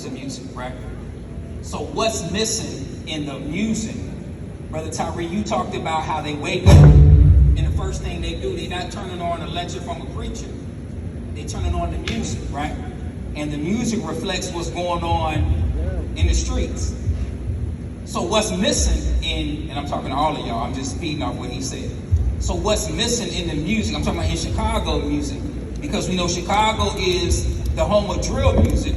of music, right? So what's missing in the music? Brother Tyree, you talked about how they wake up and the first thing they do, they're not turning on a lecture from a preacher. They turning on the music, right? And the music reflects what's going on in the streets. So what's missing and I'm talking to all of y'all, I'm just feeding off what he said. So what's missing in the music, I'm talking about in Chicago music, because we know Chicago is the home of drill music.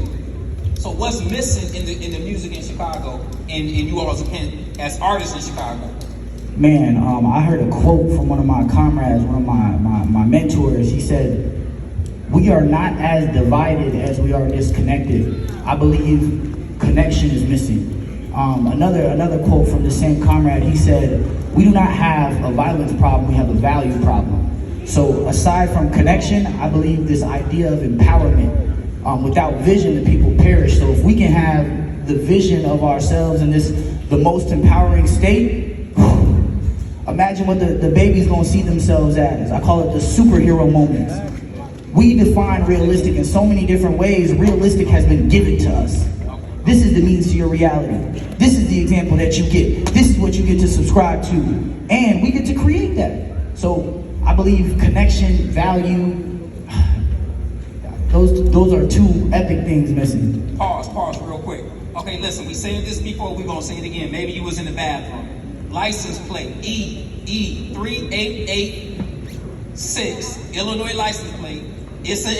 So what's missing in the music in Chicago and you all as artists in Chicago? Man, I heard a quote from one of my comrades, one of my mentors. He said, "We are not as divided as we are disconnected." I believe connection is missing. Another quote from the same comrade, he said, "We do not have a violence problem, we have a value problem." So aside from connection, I believe this idea of empowerment. Without vision, the people perish. So if we can have the vision of ourselves in the most empowering state, imagine what the baby's gonna see themselves as. I call it the superhero moments. We define realistic in so many different ways. Realistic has been given to us. This is the means to your reality. This is the example that you get. This is what you get to subscribe to. And we get to create that. So I believe connection, value, those are two epic things missing. Pause real quick. Okay, listen, we said this before, we're gonna say it again. Maybe you was in the bathroom. License plate E3886, Illinois license plate. It's an